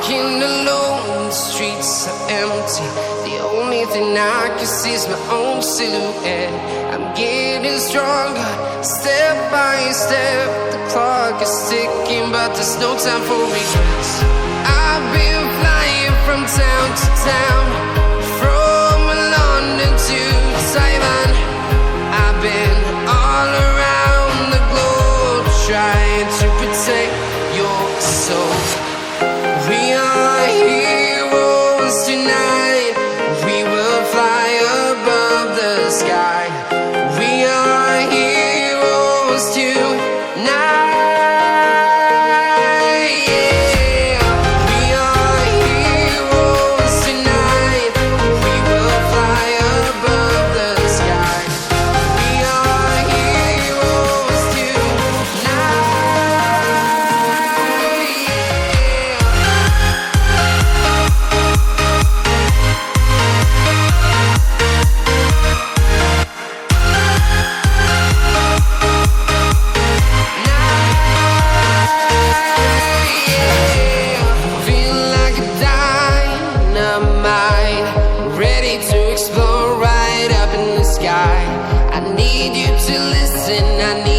Walking alone, the streets are empty. The only thing I can see is my own silhouette. I'm getting stronger, step by step. The clock is ticking, but there's no time for regrets. I've been flying from town to town, from London to Taiwan. I've been all around the globe, trying to protect your soul. We are heroes tonight. We will fly above the sky. We are heroes tonight. Yeah. We are heroes tonight. We will fly above the sky. We are heroes tonight. Feel like a dynamite, ready to explode right up in the sky. I need you to listen, I need